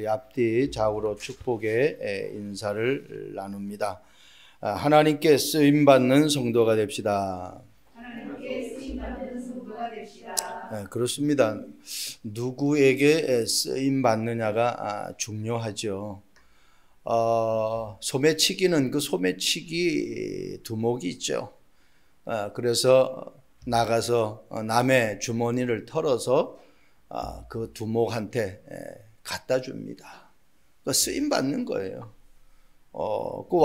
우리 앞뒤 좌우로 축복의 인사를 나눕니다. 하나님께 쓰임받는 성도가 됩시다. 하나님께 쓰임받는 성도가 됩시다. 네, 그렇습니다. 누구에게 쓰임받느냐가 중요하죠. 소매치기는 그 소매치기 두목이 있죠. 그래서 나가서 남의 주머니를 털어서 그 두목한테 갖다 줍니다. 쓰임 받는 거예요. 그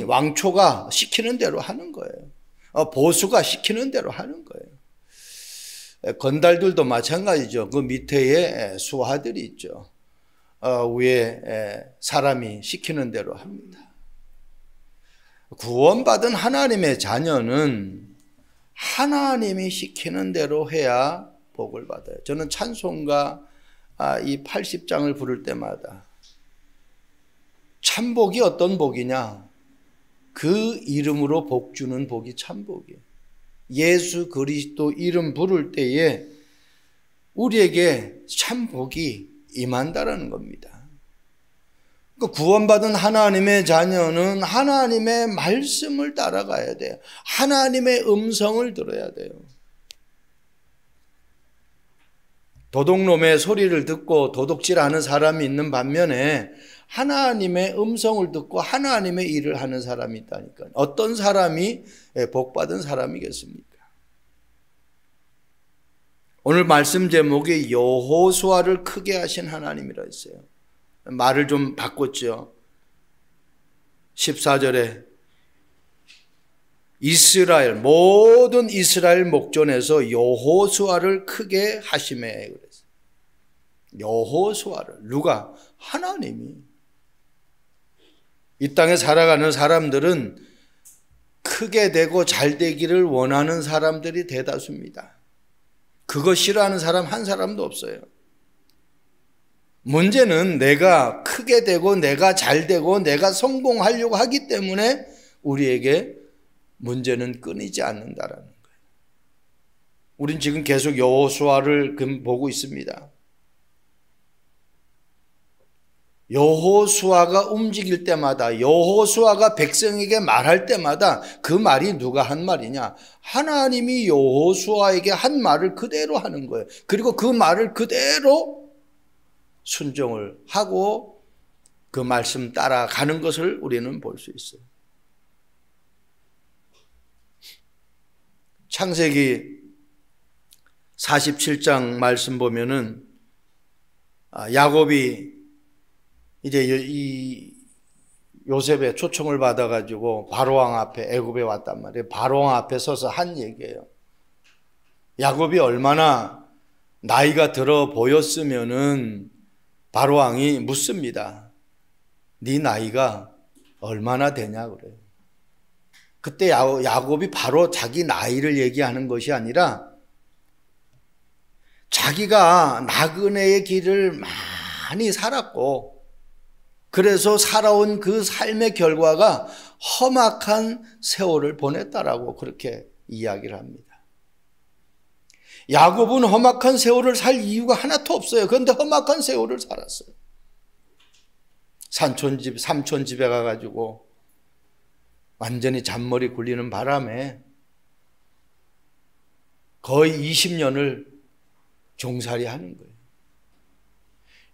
왕초가 시키는 대로 하는 거예요. 보수가 시키는 대로 하는 거예요. 건달들도 마찬가지죠. 그 밑에에 수하들이 있죠. 위에 사람이 시키는 대로 합니다. 구원받은 하나님의 자녀는 하나님이 시키는 대로 해야 복을 받아요. 저는 찬송가 이 80장을 부를 때마다 참복이 어떤 복이냐? 그 이름으로 복 주는 복이 참복이에요. 예수 그리스도 이름 부를 때에 우리에게 참복이 임한다라는 겁니다. 구원받은 하나님의 자녀는 하나님의 말씀을 따라가야 돼요. 하나님의 음성을 들어야 돼요. 도둑놈의 소리를 듣고 도둑질하는 사람이 있는 반면에 하나님의 음성을 듣고 하나님의 일을 하는 사람이 있다니까요. 어떤 사람이 복받은 사람이겠습니까? 오늘 말씀 제목이 여호수아를 크게 하신 하나님이라 했어요. 말을 좀 바꿨죠. 14절에 모든 이스라엘 목전에서 여호수아를 크게 하시매 그랬어요. 여호수아를 누가? 하나님이. 이 땅에 살아가는 사람들은 크게 되고 잘 되기를 원하는 사람들이 대다수입니다. 그거 싫어하는 사람 한 사람도 없어요. 문제는 내가 크게 되고 내가 잘 되고 내가 성공하려고 하기 때문에 우리에게 문제는 끊이지 않는다라는 거예요. 우린 지금 계속 여호수아를 보고 있습니다. 여호수아가 움직일 때마다, 여호수아가 백성에게 말할 때마다 그 말이 누가 한 말이냐? 하나님이 여호수아에게 한 말을 그대로 하는 거예요. 그리고 그 말을 그대로 순종을 하고 그 말씀 따라가는 것을 우리는 볼 수 있어요. 창세기 47장 말씀 보면은 야곱이 이제 이 요셉의 초청을 받아가지고 바로왕 앞에 애굽에 왔단 말이에요. 바로왕 앞에 서서 한 얘기예요. 야곱이 얼마나 나이가 들어 보였으면은 바로왕이 묻습니다. 네 나이가 얼마나 되냐 그래요. 그때 야곱이 바로 자기 나이를 얘기하는 것이 아니라 자기가 나그네의 길을 많이 살았고 그래서 살아온 그 삶의 결과가 험악한 세월을 보냈다라고 그렇게 이야기를 합니다. 야곱은 험악한 세월을 살 이유가 하나도 없어요. 그런데 험악한 세월을 살았어요. 삼촌 집에 가가지고 완전히 잔머리 굴리는 바람에 거의 20년을 종살이 하는 거예요.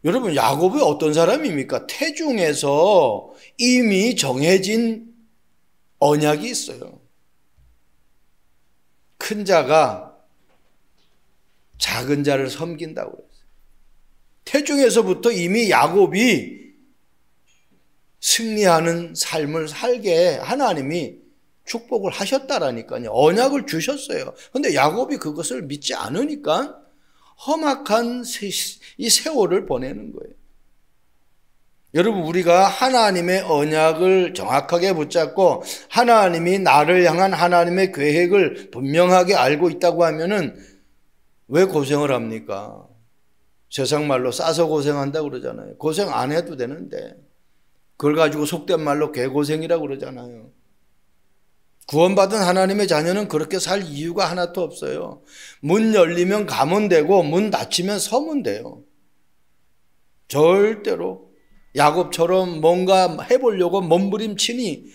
여러분, 야곱이 어떤 사람입니까? 태중에서 이미 정해진 언약이 있어요. 큰 자가 작은 자를 섬긴다고 그랬어요. 태중에서부터 이미 야곱이 승리하는 삶을 살게 하나님이 축복을 하셨다라니까요. 언약을 주셨어요. 그런데 야곱이 그것을 믿지 않으니까 험악한 이 세월을 보내는 거예요. 여러분, 우리가 하나님의 언약을 정확하게 붙잡고 하나님이 나를 향한 하나님의 계획을 분명하게 알고 있다고 하면은 왜 고생을 합니까? 세상 말로 싸서 고생한다고 그러잖아요. 고생 안 해도 되는데 그걸 가지고 속된 말로 개고생이라고 그러잖아요. 구원받은 하나님의 자녀는 그렇게 살 이유가 하나도 없어요. 문 열리면 가면 되고 문 닫히면 서면 돼요. 절대로 야곱처럼 뭔가 해보려고 몸부림치니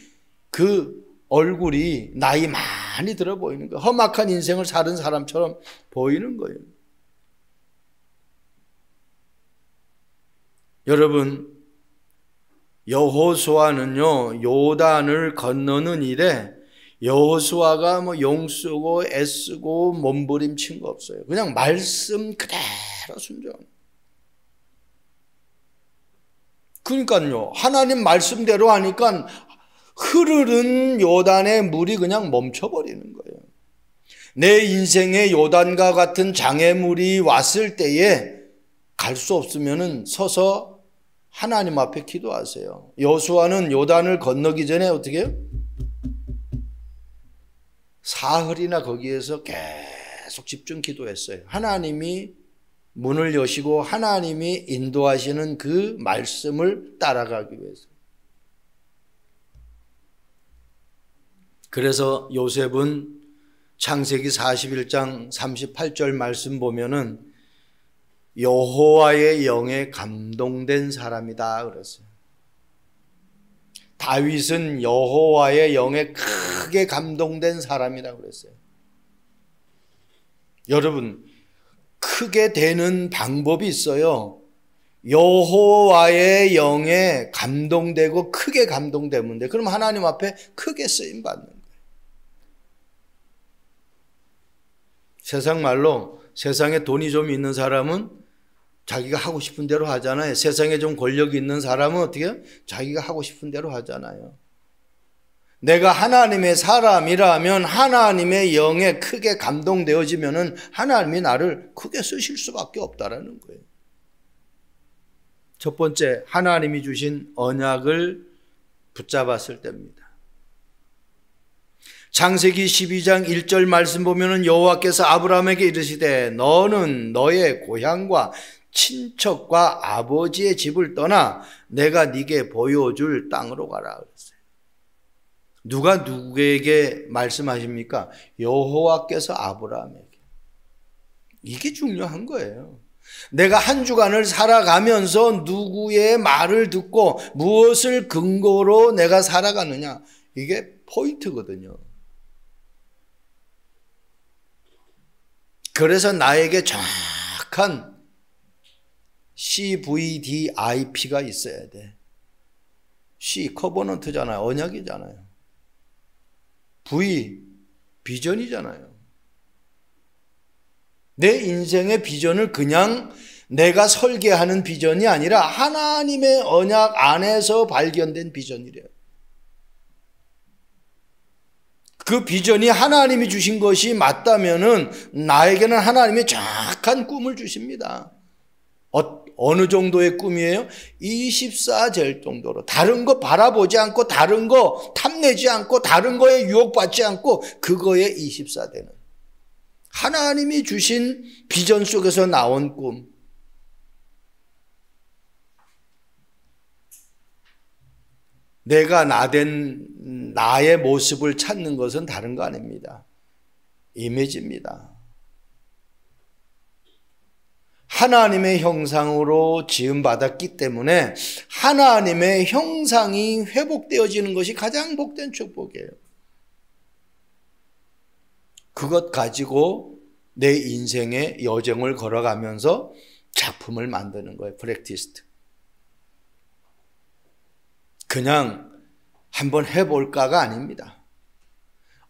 그 얼굴이 나이 많이 들어 보이는 거예요. 험악한 인생을 사는 사람처럼 보이는 거예요. 여러분, 여호수아는요, 요단을 건너는 일에 여호수아가 뭐 용쓰고 애쓰고 몸부림친 거 없어요. 그냥 말씀 그대로 순종. 그러니까요, 하나님 말씀대로 하니까 흐르는 요단의 물이 그냥 멈춰버리는 거예요. 내 인생에 요단과 같은 장애물이 왔을 때에 갈 수 없으면 서서 하나님 앞에 기도하세요. 여호수아는 요단을 건너기 전에 어떻게 해요? 사흘이나 거기에서 계속 집중 기도했어요. 하나님이 문을 여시고 하나님이 인도하시는 그 말씀을 따라가기 위해서. 그래서 요셉은 창세기 41장 38절 말씀 보면은 여호와의 영에 감동된 사람이다 그랬어요. 다윗은 여호와의 영에 크게 감동된 사람이다 그랬어요. 여러분, 크게 되는 방법이 있어요. 여호와의 영에 감동되고 크게 감동되면 돼. 그럼 하나님 앞에 크게 쓰임 받는 거예요. 세상 말로 세상에 돈이 좀 있는 사람은 자기가 하고 싶은 대로 하잖아요. 세상에 좀 권력이 있는 사람은 어떻게 해요? 자기가 하고 싶은 대로 하잖아요. 내가 하나님의 사람이라면 하나님의 영에 크게 감동되어지면은 하나님이 나를 크게 쓰실 수밖에 없다라는 거예요. 첫 번째, 하나님이 주신 언약을 붙잡았을 때입니다. 창세기 12장 1절 말씀 보면은 여호와께서 아브라함에게 이르시되 너는 너의 고향과 친척과 아버지의 집을 떠나 내가 네게 보여줄 땅으로 가라 그랬어요. 누가 누구에게 말씀하십니까? 여호와께서 아브라함에게. 이게 중요한 거예요. 내가 한 주간을 살아가면서 누구의 말을 듣고 무엇을 근거로 내가 살아가느냐, 이게 포인트거든요. 그래서 나에게 정확한 CVDIP가 있어야 돼. C, 커버넌트잖아요. 언약이잖아요. V, 비전이잖아요. 내 인생의 비전을 그냥 내가 설계하는 비전이 아니라 하나님의 언약 안에서 발견된 비전이래요. 그 비전이 하나님이 주신 것이 맞다면은 나에게는 하나님이 정확한 꿈을 주십니다. 어느 정도의 꿈이에요? 24절 정도로. 다른 거 바라보지 않고, 다른 거 탐내지 않고, 다른 거에 유혹받지 않고, 그거에 24되는. 하나님이 주신 비전 속에서 나온 꿈. 내가 나된 나의 모습을 찾는 것은 다른 거 아닙니다. 이미지입니다. 하나님의 형상으로 지음받았기 때문에 하나님의 형상이 회복되어지는 것이 가장 복된 축복이에요. 그것 가지고 내 인생의 여정을 걸어가면서 작품을 만드는 거예요. 프랙티스트. 그냥 한번 해볼까가 아닙니다.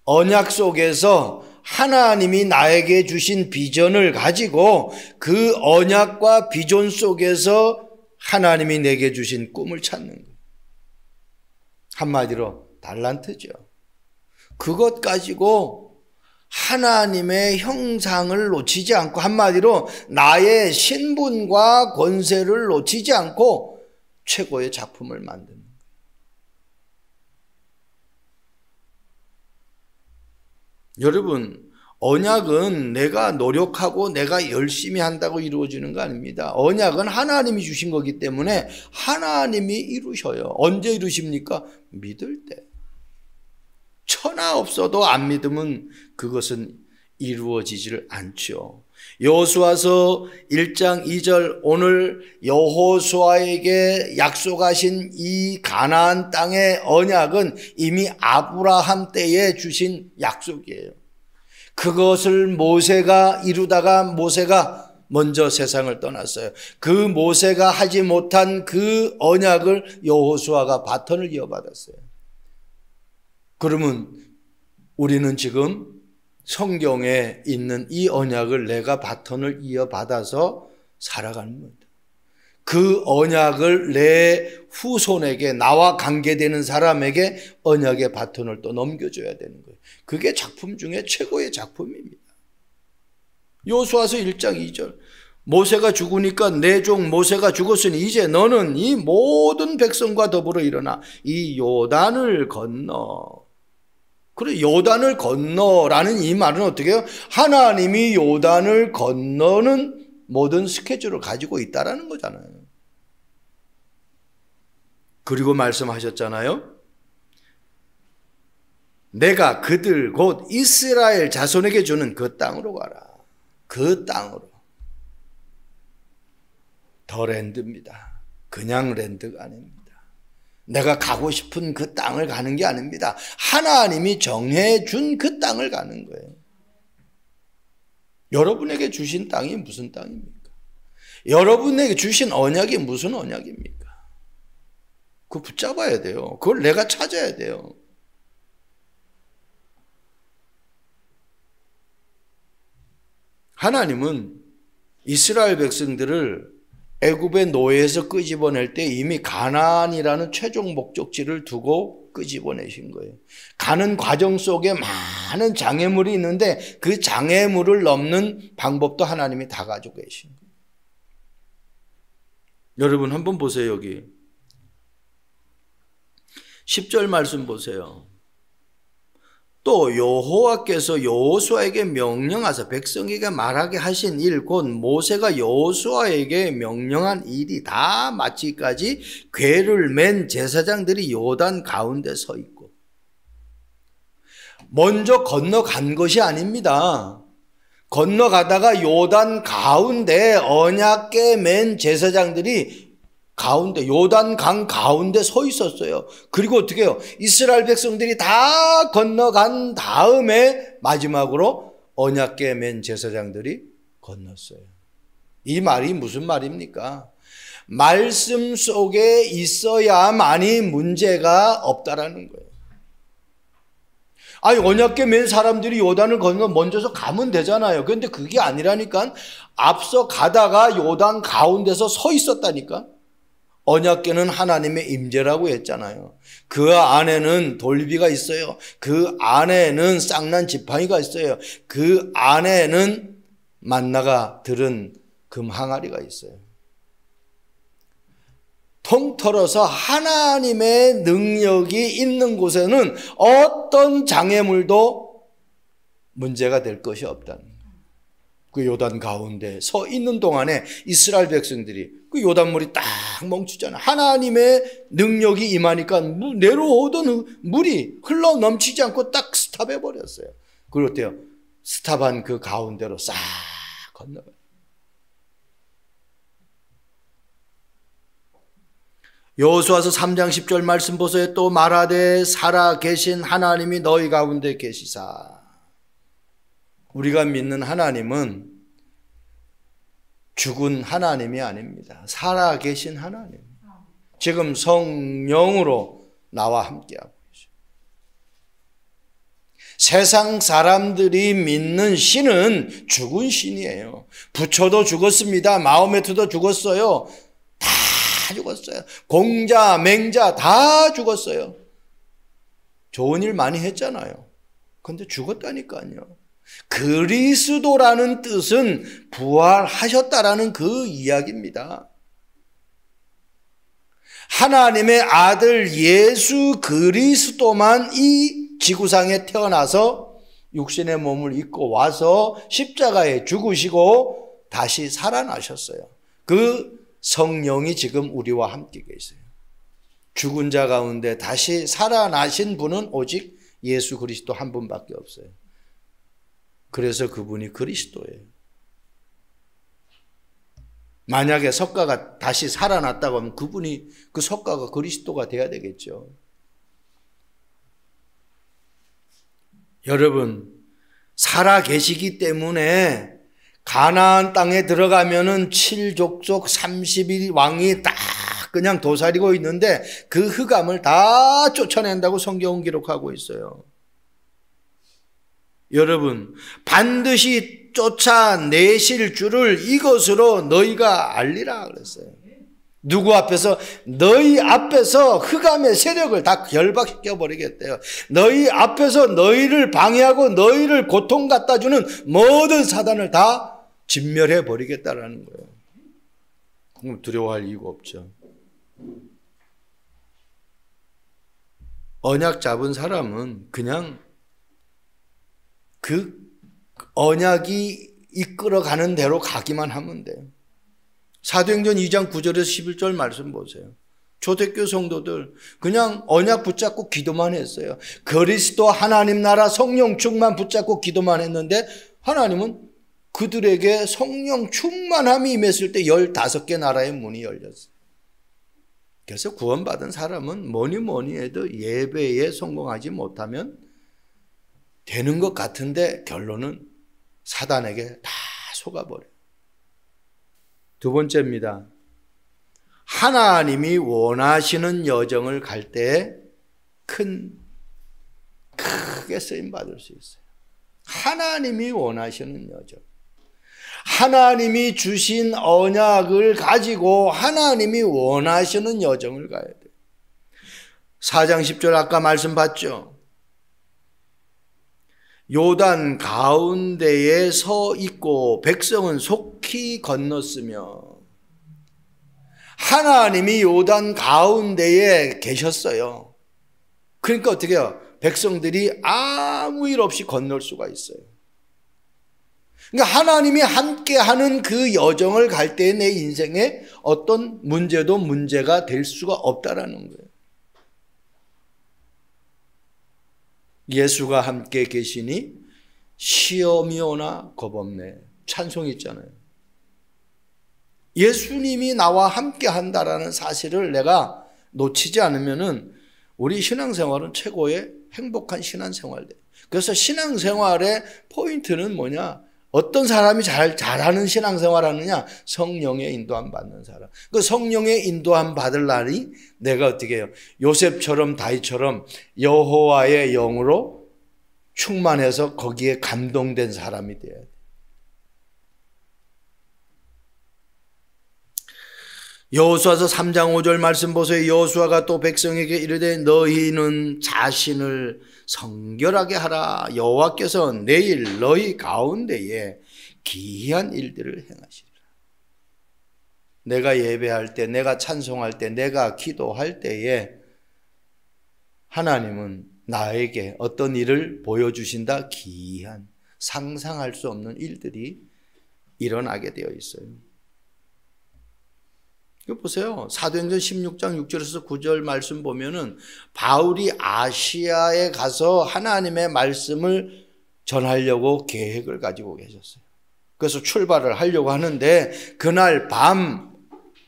언약 속에서 하나님이 나에게 주신 비전을 가지고 그 언약과 비전 속에서 하나님이 내게 주신 꿈을 찾는 거예요. 한마디로 달란트죠. 그것 가지고 하나님의 형상을 놓치지 않고, 한마디로 나의 신분과 권세를 놓치지 않고 최고의 작품을 만드는 거예요. 여러분, 언약은 내가 노력하고 내가 열심히 한다고 이루어지는 거 아닙니다. 언약은 하나님이 주신 거기 때문에 하나님이 이루셔요. 언제 이루십니까? 믿을 때. 천하 없어도 안 믿으면 그것은 이루어지질 않죠. 여호수아서 1장 2절, 오늘 여호수아에게 약속하신 이 가나안 땅의 언약은 이미 아브라함 때에 주신 약속이에요. 그것을 모세가 이루다가 모세가 먼저 세상을 떠났어요. 그 모세가 하지 못한 그 언약을 여호수아가 바톤을 이어받았어요. 그러면 우리는 지금 성경에 있는 이 언약을 내가 바톤을 이어받아서 살아가는 겁니다. 그 언약을 내 후손에게, 나와 관계되는 사람에게 언약의 바톤을 또 넘겨줘야 되는 거예요. 그게 작품 중에 최고의 작품입니다. 여호수아서 1장 2절, 모세가 죽으니까 내 종 모세가 죽었으니 이제 너는 이 모든 백성과 더불어 일어나 이 요단을 건너. 그래, 요단을 건너라는 이 말은 어떻게 해요? 하나님이 요단을 건너는 모든 스케줄을 가지고 있다라는 거잖아요. 그리고 말씀하셨잖아요. 내가 그들 곧 이스라엘 자손에게 주는 그 땅으로 가라. 그 땅으로. 더 랜드입니다. 그냥 랜드가 아닙니다. 내가 가고 싶은 그 땅을 가는 게 아닙니다. 하나님이 정해준 그 땅을 가는 거예요. 여러분에게 주신 땅이 무슨 땅입니까? 여러분에게 주신 언약이 무슨 언약입니까? 그거 붙잡아야 돼요. 그걸 내가 찾아야 돼요. 하나님은 이스라엘 백성들을 애굽의 노예에서 끄집어낼 때 이미 가나안이라는 최종 목적지를 두고 끄집어내신 거예요. 가는 과정 속에 많은 장애물이 있는데 그 장애물을 넘는 방법도 하나님이 다 가지고 계신 거예요. 여러분 한번 보세요. 여기 10절 말씀 보세요. 또 여호와께서 여호수아에게 명령하사 백성에게 말하게 하신 일, 곧 모세가 여호수아에게 명령한 일이 다 마치기까지 궤를 맨 제사장들이 요단 가운데 서 있고. 먼저 건너간 것이 아닙니다. 건너가다가 요단 가운데 언약궤 맨 제사장들이 가운데, 요단강 가운데 서 있었어요. 그리고 어떻게 해요? 이스라엘 백성들이 다 건너간 다음에 마지막으로 언약궤 맨 제사장들이 건넜어요. 이 말이 무슨 말입니까? 말씀 속에 있어야만이 문제가 없다라는 거예요. 아니, 언약궤 맨 사람들이 요단을 건너 먼저서 가면 되잖아요. 그런데 그게 아니라니까. 앞서 가다가 요단 가운데서 서 있었다니까. 언약궤는 하나님의 임재라고 했잖아요. 그 안에는 돌비가 있어요. 그 안에는 쌍난 지팡이가 있어요. 그 안에는 만나가 들은 금 항아리가 있어요. 통틀어서 하나님의 능력이 있는 곳에는 어떤 장애물도 문제가 될 것이 없다는 거예요. 그 요단 가운데 서 있는 동안에 이스라엘 백성들이 그 요단물이 딱 멈추잖아요. 하나님의 능력이 임하니까 내려오던 물이 흘러 넘치지 않고 딱 스탑해버렸어요. 그리고 어때요? 스탑한 그 가운데로 싹 건너가요. 여호수아서 3장 10절 말씀 보세요. 또 말하되 살아 계신 하나님이 너희 가운데 계시사. 우리가 믿는 하나님은 죽은 하나님이 아닙니다. 살아 계신 하나님. 지금 성령으로 나와 함께하고 계십니다. 세상 사람들이 믿는 신은 죽은 신이에요. 부처도 죽었습니다. 마호메트도 죽었어요. 다 죽었어요. 공자, 맹자 다 죽었어요. 좋은 일 많이 했잖아요. 그런데 죽었다니까요. 그리스도라는 뜻은 부활하셨다라는 그 이야기입니다. 하나님의 아들 예수 그리스도만 이 지구상에 태어나서 육신의 몸을 입고 와서 십자가에 죽으시고 다시 살아나셨어요. 그 성령이 지금 우리와 함께 계세요. 죽은 자 가운데 다시 살아나신 분은 오직 예수 그리스도 한 분밖에 없어요. 그래서 그분이 그리스도예요. 만약에 석가가 다시 살아났다고 하면 그분이 그 석가가 그리스도가 돼야 되겠죠. 여러분, 살아 계시기 때문에 가나안 땅에 들어가면은 7족속 30일 왕이 딱 그냥 도사리고 있는데 그 흑암을 다 쫓아낸다고 성경은 기록하고 있어요. 여러분, 반드시 쫓아내실 줄을 이것으로 너희가 알리라 그랬어요. 누구 앞에서? 너희 앞에서 흑암의 세력을 다 결박시켜 버리겠대요. 너희 앞에서 너희를 방해하고 너희를 고통 갖다 주는 모든 사단을 다 진멸해 버리겠다라는 거예요. 그럼 두려워할 이유가 없죠. 언약 잡은 사람은 그냥 그 언약이 이끌어가는 대로 가기만 하면 돼요. 사도행전 2장 9절에서 11절 말씀 보세요. 초대교회 성도들 그냥 언약 붙잡고 기도만 했어요. 그리스도 하나님 나라 성령 충만 붙잡고 기도만 했는데 하나님은 그들에게 성령 충만함이 임했을 때 15개 나라의 문이 열렸어요. 그래서 구원받은 사람은 뭐니 해도 예배에 성공하지 못하면 되는 것 같은데 결론은 사단에게 다 속아버려요. 두 번째입니다. 하나님이 원하시는 여정을 갈 때 크게 쓰임받을 수 있어요. 하나님이 원하시는 여정. 하나님이 주신 언약을 가지고 하나님이 원하시는 여정을 가야 돼요. 4장 10절 아까 말씀 봤죠? 요단 가운데에 서 있고 백성은 속히 건넜으며 하나님이 요단 가운데에 계셨어요. 그러니까 어떻게 해요? 백성들이 아무 일 없이 건널 수가 있어요. 그러니까 하나님이 함께하는 그 여정을 갈 때 내 인생에 어떤 문제도 문제가 될 수가 없다라는 거예요. 예수가 함께 계시니 시험이 오나 겁없네. 찬송이 있잖아요. 예수님이 나와 함께 한다라는 사실을 내가 놓치지 않으면은 우리 신앙생활은 최고의 행복한 신앙생활 돼. 그래서 신앙생활의 포인트는 뭐냐? 어떤 사람이 잘하는 신앙생활 하느냐? 성령의 인도함 받는 사람. 그 성령의 인도함 받을 날이 내가 어떻게 해요? 요셉처럼 다윗처럼 여호와의 영으로 충만해서 거기에 감동된 사람이 돼야 돼. 여호수아서 3장 5절 말씀 보세요. 여호수아가 또 백성에게 이르되 너희는 자신을 성결하게 하라. 여호와께서 내일 너희 가운데에 기이한 일들을 행하시리라. 내가 예배할 때, 내가 찬송할 때, 내가 기도할 때에 하나님은 나에게 어떤 일을 보여주신다? 기이한, 상상할 수 없는 일들이 일어나게 되어 있어요. 이거 보세요. 사도행전 16장 6절에서 9절 말씀 보면은 바울이 아시아에 가서 하나님의 말씀을 전하려고 계획을 가지고 계셨어요. 그래서 출발을 하려고 하는데 그날 밤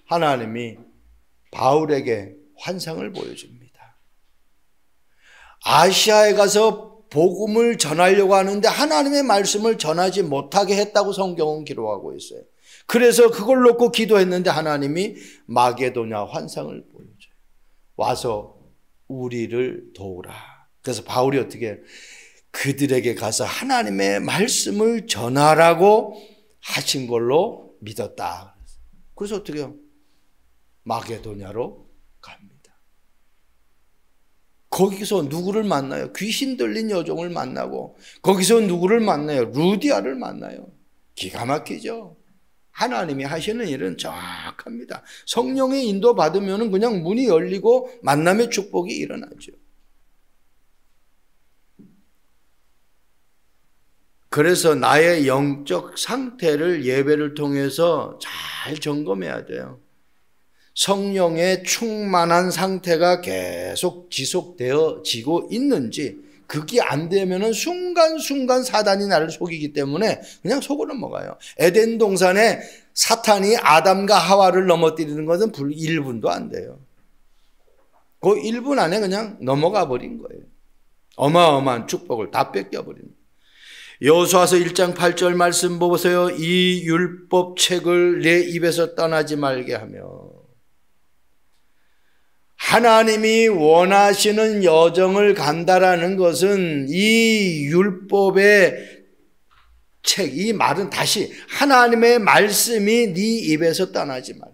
하나님이 바울에게 환상을 보여줍니다. 아시아에 가서 복음을 전하려고 하는데 하나님의 말씀을 전하지 못하게 했다고 성경은 기록하고 있어요. 그래서 그걸 놓고 기도했는데 하나님이 마게도냐 환상을 보여줘요. 와서 우리를 도우라. 그래서 바울이 어떻게 해요? 그들에게 가서 하나님의 말씀을 전하라고 하신 걸로 믿었다. 그래서 어떻게 해요? 마게도냐로 갑니다. 거기서 누구를 만나요? 귀신 들린 여종을 만나고 거기서 누구를 만나요? 루디아를 만나요. 기가 막히죠. 하나님이 하시는 일은 정확합니다. 성령의 인도 받으면 그냥 문이 열리고 만남의 축복이 일어나죠. 그래서 나의 영적 상태를 예배를 통해서 잘 점검해야 돼요. 성령의 충만한 상태가 계속 지속되어지고 있는지 그게 안 되면은 순간순간 사단이 나를 속이기 때문에 그냥 속고 넘어가요. 에덴 동산에 사탄이 아담과 하와를 넘어뜨리는 것은 1분도 안 돼요. 그 1분 안에 그냥 넘어가 버린 거예요. 어마어마한 축복을 다 뺏겨버린 거예요. 여호수아서 1장 8절 말씀 보세요. 이 율법책을 내 입에서 떠나지 말게 하며. 하나님이 원하시는 여정을 간다라는 것은 이 율법의 책, 이 말은 다시 하나님의 말씀이 네 입에서 떠나지 말라.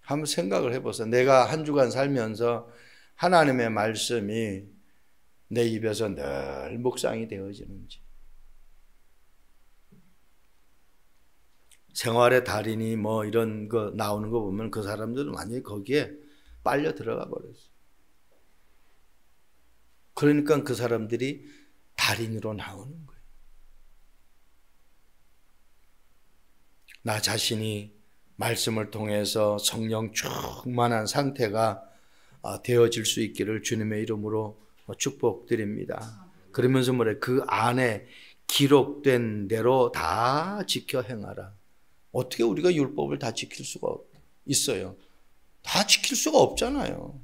한번 생각을 해보세요. 내가 한 주간 살면서 하나님의 말씀이 내 입에서 늘 묵상이 되어지는지. 생활의 달인이 뭐 이런 거 나오는 거 보면 그 사람들은 완전히 거기에 빨려 들어가 버렸어요. 그러니까 그 사람들이 달인으로 나오는 거예요. 나 자신이 말씀을 통해서 성령 충만한 상태가 되어질 수 있기를 주님의 이름으로 축복드립니다. 그러면서 뭐래? 그 안에 기록된 대로 다 지켜 행하라. 어떻게 우리가 율법을 다 지킬 수가 있어요? 다 지킬 수가 없잖아요.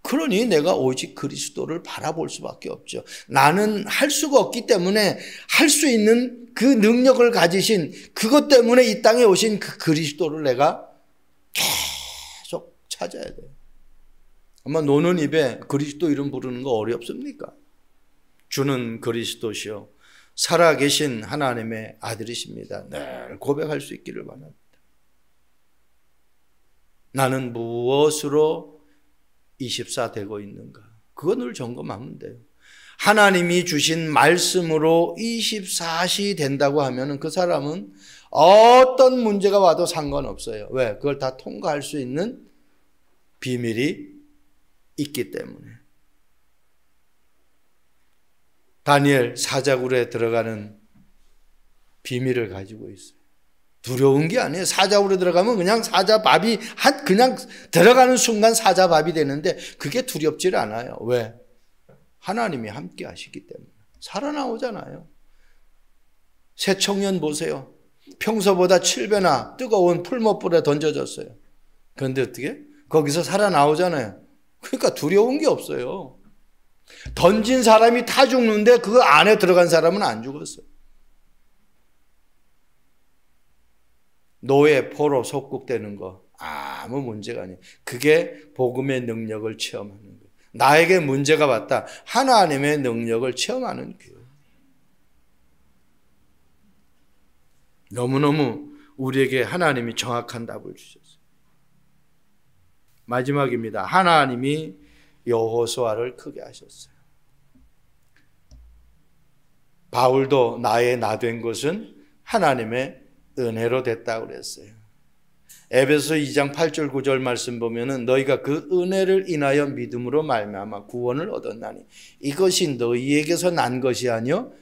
그러니 내가 오직 그리스도를 바라볼 수밖에 없죠. 나는 할 수가 없기 때문에 할 수 있는 그 능력을 가지신, 그것 때문에 이 땅에 오신 그 그리스도를 내가 계속 찾아야 돼요. 아마 노는 입에 그리스도 이름 부르는 거 어렵습니까? 주는 그리스도시요 살아계신 하나님의 아들이십니다. 늘 고백할 수 있기를 바랍니다. 나는 무엇으로 24 되고 있는가? 그거 늘 점검하면 돼요. 하나님이 주신 말씀으로 24시 된다고 하면 그 사람은 어떤 문제가 와도 상관없어요. 왜? 그걸 다 통과할 수 있는 비밀이 있기 때문에. 다니엘 사자굴에 들어가는 비밀을 가지고 있어요. 두려운 게 아니에요. 사자굴에 들어가면 그냥 사자밥이 그냥 들어가는 순간 사자밥이 되는데 그게 두렵질 않아요. 왜? 하나님이 함께 하시기 때문에. 살아나오잖아요. 새 청년 보세요. 평소보다 7배나 뜨거운 풀못불에 던져졌어요. 그런데 어떻게? 거기서 살아나오잖아요. 그러니까 두려운 게 없어요. 던진 사람이 다 죽는데 그 안에 들어간 사람은 안 죽었어요. 노예, 포로 속국되는 거 아무 문제가 아니에요. 그게 복음의 능력을 체험하는 거예요. 나에게 문제가 왔다. 하나님의 능력을 체험하는 거예요. 너무너무 우리에게 하나님이 정확한 답을 주셨어요. 마지막입니다. 하나님이 여호수아를 크게 하셨어요. 바울도 나의 나 된 것은 하나님의 은혜로 됐다고 그랬어요. 에베소 2장 8절 9절 말씀 보면은 너희가 그 은혜를 인하여 믿음으로 말미암아 구원을 얻었나니 이것이 너희에게서 난 것이 아니요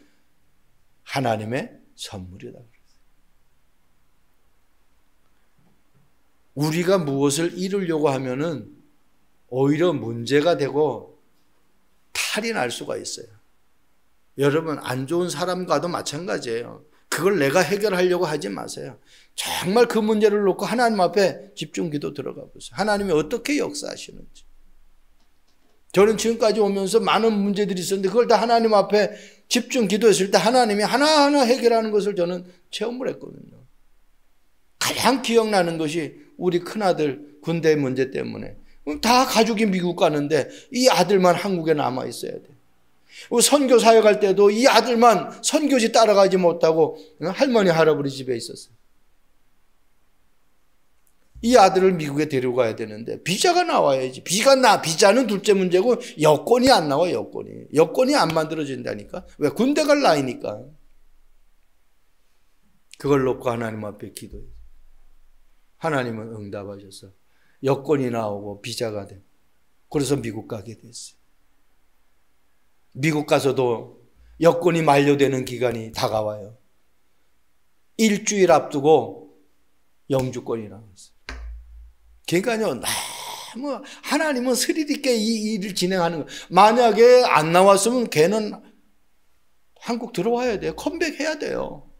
하나님의 선물이다. 우리가 무엇을 이루려고 하면은 오히려 문제가 되고 탈이 날 수가 있어요. 여러분 안 좋은 사람과도 마찬가지예요. 그걸 내가 해결하려고 하지 마세요. 정말 그 문제를 놓고 하나님 앞에 집중기도 들어가 보세요. 하나님이 어떻게 역사하시는지. 저는 지금까지 오면서 많은 문제들이 있었는데 그걸 다 하나님 앞에 집중기도했을 때 하나님이 하나하나 해결하는 것을 저는 체험을 했거든요. 가장 기억나는 것이 우리 큰아들 군대 문제 때문에 다 가족이 미국 가는데 이 아들만 한국에 남아 있어야 돼. 선교 사역할 때도 이 아들만 선교지 따라가지 못하고 할머니 할아버지 집에 있었어요. 이 아들을 미국에 데려가야 되는데 비자가 나와야지. 비자는 둘째 문제고 여권이 안 나와. 여권이 안 만들어진다니까. 왜? 군대 갈 나이니까. 그걸 놓고 하나님 앞에 기도해요. 하나님은 응답하셔서 여권이 나오고 비자가 돼. 그래서 미국 가게 됐어요. 미국 가서도 여권이 만료되는 기간이 다가와요. 일주일 앞두고 영주권이 나왔어요. 그러니까요, 너무 하나님은 스릴 있게 이 일을 진행하는 거예요. 만약에 안 나왔으면 걔는 한국 들어와야 돼요. 컴백해야 돼요.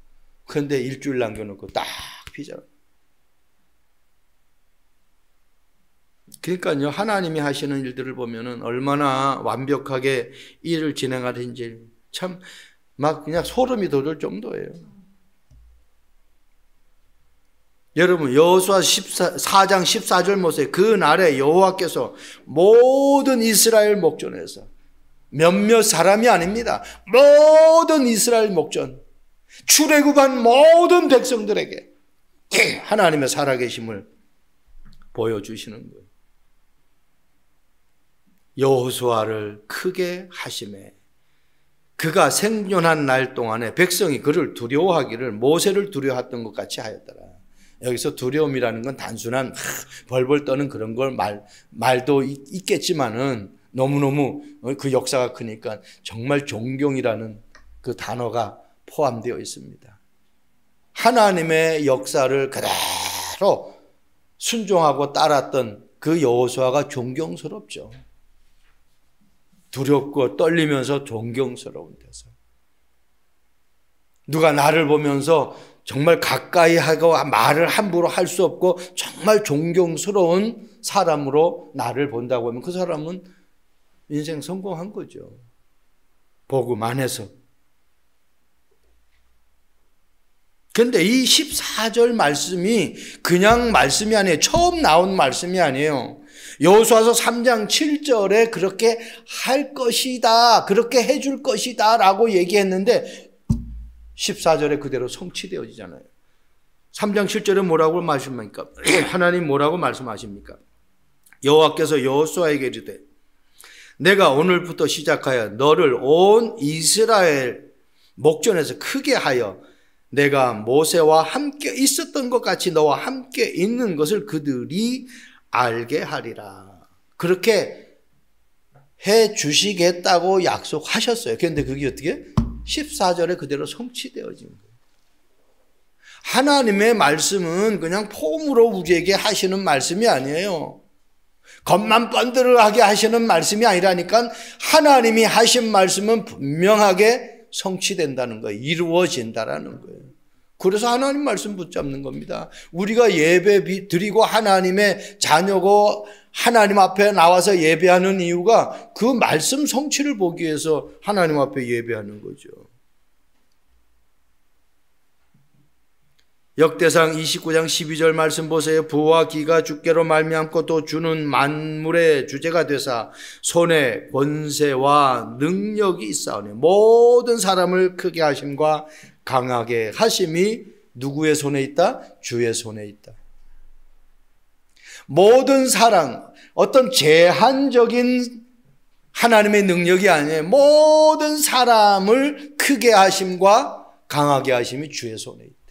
그런데 일주일 남겨놓고 딱 비자. 그러니까요, 하나님이 하시는 일들을 보면은 얼마나 완벽하게 일을 진행하는지 참 막 그냥 소름이 돋을 정도예요. 여러분, 여호수아 4장 14절 보세요. 그 날에 여호와께서 모든 이스라엘 목전에서 몇몇 사람이 아닙니다. 모든 이스라엘 목전, 출애굽한 모든 백성들에게 하나님의 살아계심을 보여주시는 거예요. 여호수아를 크게 하심에 그가 생존한 날 동안에 백성이 그를 두려워하기를 모세를 두려워했던 것 같이 하였더라. 여기서 두려움이라는 건 단순한 벌벌 떠는 그런 걸 말도 있겠지만은 너무너무 그 역사가 크니까 정말 존경이라는 그 단어가 포함되어 있습니다. 하나님의 역사를 그대로 순종하고 따랐던 그 여호수아가 존경스럽죠. 두렵고 떨리면서 존경스러운 데서 누가 나를 보면서 정말 가까이 하고 말을 함부로 할 수 없고 정말 존경스러운 사람으로 나를 본다고 하면 그 사람은 인생 성공한 거죠. 복음 안에서. 그런데 이 14절 말씀이 그냥 말씀이 아니에요. 처음 나온 말씀이 아니에요. 여호수아서 3장 7절에 그렇게 할 것이다, 그렇게 해줄 것이다 라고 얘기했는데 14절에 그대로 성취되어지잖아요. 3장 7절에 뭐라고 말씀합니까? 하나님 뭐라고 말씀하십니까? 여호와께서 여호수아에게 이르되 내가 오늘부터 시작하여 너를 온 이스라엘 목전에서 크게 하여 내가 모세와 함께 있었던 것 같이 너와 함께 있는 것을 그들이 알게 하리라. 그렇게 해 주시겠다고 약속하셨어요. 그런데 그게 어떻게? 14절에 그대로 성취되어진 거예요. 하나님의 말씀은 그냥 폼으로 우리에게 하시는 말씀이 아니에요. 겉만 번들하게 하시는 말씀이 아니라니까 하나님이 하신 말씀은 분명하게 성취된다는 거예요. 이루어진다라는 거예요. 그래서 하나님 말씀 붙잡는 겁니다. 우리가 예배 드리고 하나님의 자녀고 하나님 앞에 나와서 예배하는 이유가 그 말씀 성취를 보기 위해서 하나님 앞에 예배하는 거죠. 역대상 29장 12절 말씀 보세요. 부와 기가 주께로 말미암고 또 주는 만물의 주제가 되사 손에 권세와 능력이 있사오니 모든 사람을 크게 하심과 강하게 하심이 누구의 손에 있다? 주의 손에 있다. 모든 사람, 어떤 제한적인 하나님의 능력이 아니에요. 모든 사람을 크게 하심과 강하게 하심이 주의 손에 있다.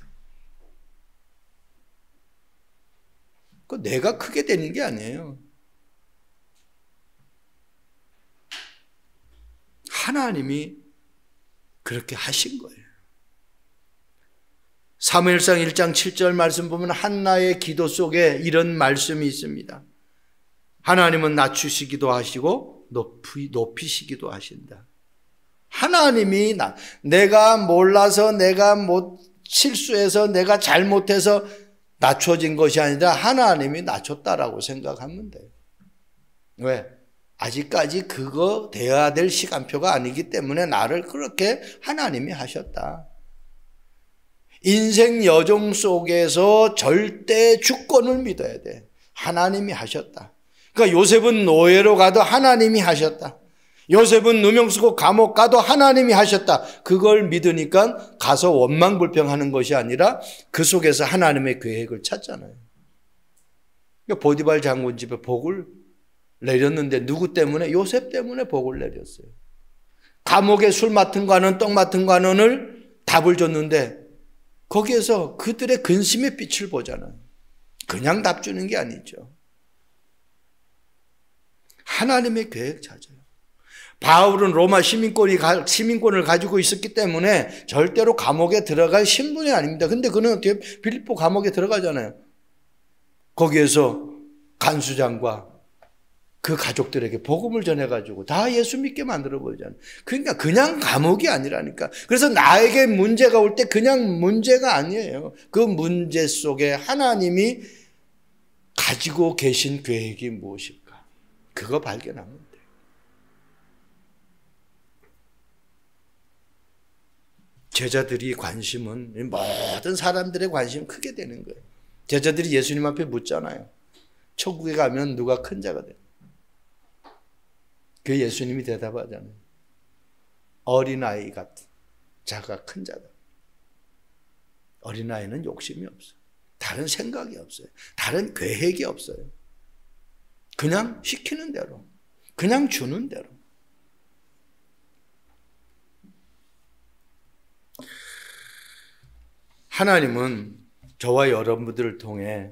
내가 크게 되는 게 아니에요. 하나님이 그렇게 하신 거예요. 사무엘상 1장 7절 말씀 보면 한나의 기도 속에 이런 말씀이 있습니다. 하나님은 낮추시기도 하시고 높이시기도 하신다. 하나님이 내가 몰라서 내가 실수해서 내가 잘못해서 낮춰진 것이 아니라 하나님이 낮췄다라고 생각하면 돼요. 왜? 아직까지 그거 돼야 될 시간표가 아니기 때문에 나를 그렇게 하나님이 하셨다. 인생 여정 속에서 절대 주권을 믿어야 돼. 하나님이 하셨다. 그러니까 요셉은 노예로 가도 하나님이 하셨다. 요셉은 누명 쓰고 감옥 가도 하나님이 하셨다. 그걸 믿으니까 가서 원망불평하는 것이 아니라 그 속에서 하나님의 계획을 찾잖아요. 그러니까 보디발 장군 집에 복을 내렸는데 누구 때문에? 요셉 때문에 복을 내렸어요. 감옥에 술 맡은 관원, 떡 맡은 관원을 답을 줬는데 거기에서 그들의 근심의 빛을 보잖아요. 그냥 답 주는 게 아니죠. 하나님의 계획 찾아요. 바울은 로마 시민권을 가지고 있었기 때문에 절대로 감옥에 들어갈 신분이 아닙니다. 근데 그는 어떻게 빌립보 감옥에 들어가잖아요. 거기에서 간수장과 그 가족들에게 복음을 전해가지고 다 예수 믿게 만들어버리잖아요. 그러니까 그냥 감옥이 아니라니까. 그래서 나에게 문제가 올 때 그냥 문제가 아니에요. 그 문제 속에 하나님이 가지고 계신 계획이 무엇일까? 그거 발견하면 돼요. 제자들이 관심은, 모든 사람들의 관심은 크게 되는 거예요. 제자들이 예수님 앞에 묻잖아요. 천국에 가면 누가 큰 자가 돼? 그 예수님이 대답하잖아요. 어린아이 같은 자가 큰 자다. 어린아이는 욕심이 없어요. 다른 생각이 없어요. 다른 계획이 없어요. 그냥 시키는 대로, 그냥 주는 대로. 하나님은 저와 여러분들을 통해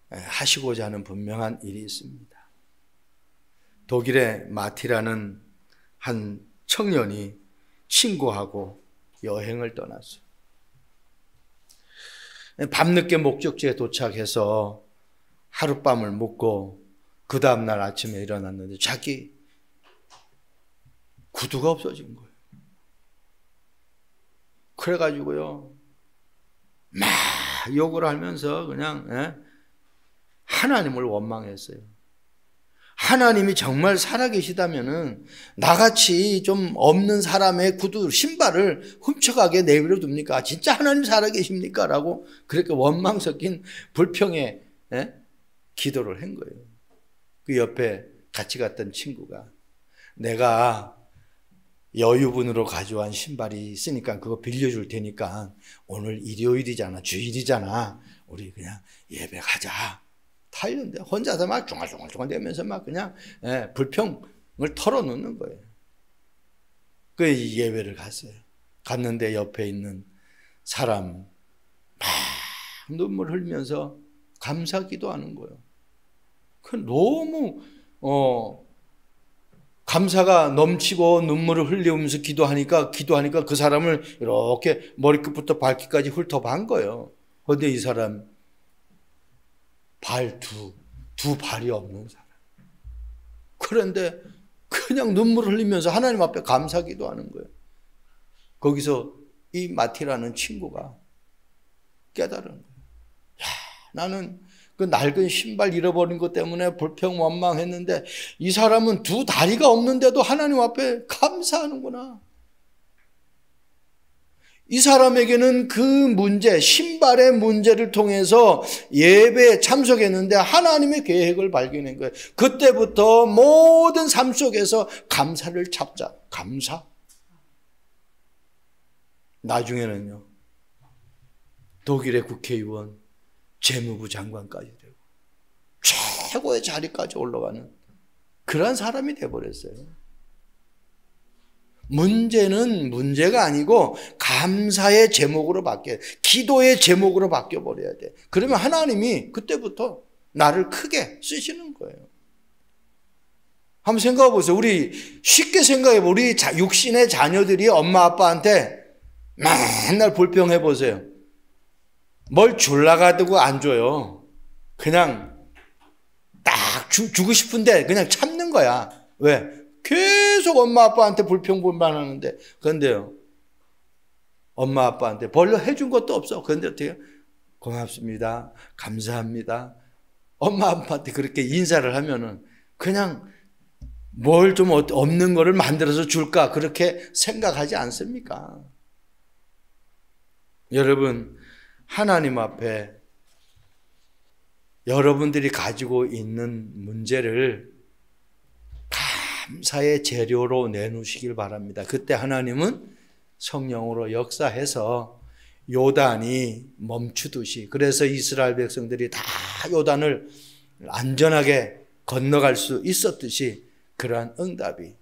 하시고자 하는 분명한 일이 있습니다. 독일의 마티라는 한 청년이 친구하고 여행을 떠났어요. 밤늦게 목적지에 도착해서 하룻밤을 묵고 그 다음날 아침에 일어났는데 자기 구두가 없어진 거예요. 그래가지고요 막 욕을 하면서 그냥 하나님을 원망했어요. 하나님이 정말 살아계시다면은 나같이 좀 없는 사람의 구두, 신발을 훔쳐가게 내버려 둡니까? 진짜 하나님 살아계십니까? 라고 그렇게 원망 섞인 불평의 기도를 한 거예요. 그 옆에 같이 갔던 친구가 내가 여유분으로 가져온 신발이 있으니까 그거 빌려줄 테니까 오늘 일요일이잖아, 주일이잖아, 우리 그냥 예배 가자. 다 이런데 혼자서 막 중얼중얼 대면서 막 그냥 불평을 털어놓는 거예요. 그 예배를 갔어요. 갔는데 옆에 있는 사람 막 눈물 흘리면서 감사 기도하는 거예요. 그 너무 감사가 넘치고 눈물을 흘리면서 기도하니까 그 사람을 이렇게 머리끝부터 발끝까지 훑어본 거예요. 그런데 이 사람 두 발이 없는 사람. 그런데 그냥 눈물을 흘리면서 하나님 앞에 감사 기도하는 거예요. 거기서 이 마티라는 친구가 깨달은 거예요. 야, 나는 그 낡은 신발 잃어버린 것 때문에 불평 원망했는데 이 사람은 두 다리가 없는데도 하나님 앞에 감사하는구나. 이 사람에게는 그 문제, 신발의 문제를 통해서 예배에 참석했는데 하나님의 계획을 발견한 거예요. 그때부터 모든 삶 속에서 감사를 찾자. 감사. 나중에는요, 독일의 국회의원, 재무부 장관까지 되고 최고의 자리까지 올라가는 그런 사람이 되어버렸어요. 문제는 문제가 아니고 감사의 제목으로 바뀌어야 돼. 기도의 제목으로 바뀌어버려야 돼. 그러면 하나님이 그때부터 나를 크게 쓰시는 거예요. 한번 생각해 보세요. 우리 쉽게 생각해 보세요. 우리 육신의 자녀들이 엄마 아빠한테 맨날 불평해 보세요. 뭘 줄라가지고 안 줘요. 그냥 딱 주고 싶은데 그냥 참는 거야. 왜? 계속 엄마 아빠한테 불평불만하는데. 그런데요, 엄마 아빠한테 별로 해준 것도 없어. 그런데 어떻게 해요? 고맙습니다, 감사합니다. 엄마 아빠한테 그렇게 인사를 하면은 그냥 뭘 좀 없는 거를 만들어서 줄까 그렇게 생각하지 않습니까? 여러분, 하나님 앞에 여러분들이 가지고 있는 문제를 감사의 재료로 내놓으시길 바랍니다. 그때 하나님은 성령으로 역사해서 요단이 멈추듯이, 그래서 이스라엘 백성들이 다 요단을 안전하게 건너갈 수 있었듯이 그러한 응답이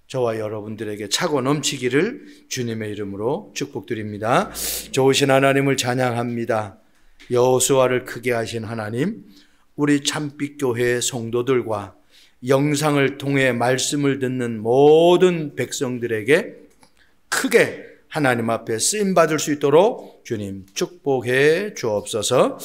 저와 여러분들에게 차고 넘치기를 주님의 이름으로 축복드립니다. 좋으신 하나님을 찬양합니다. 여호수아를 크게 하신 하나님, 우리 참빛교회의 성도들과 영상을 통해 말씀을 듣는 모든 백성들에게 크게 하나님 앞에 쓰임받을 수 있도록 주님 축복해 주옵소서.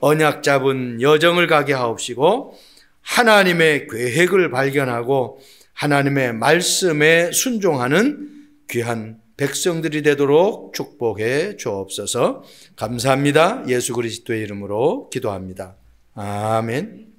언약 잡은 여정을 가게 하옵시고 하나님의 계획을 발견하고 하나님의 말씀에 순종하는 귀한 백성들이 되도록 축복해 주옵소서. 감사합니다. 예수 그리스도의 이름으로 기도합니다. 아멘.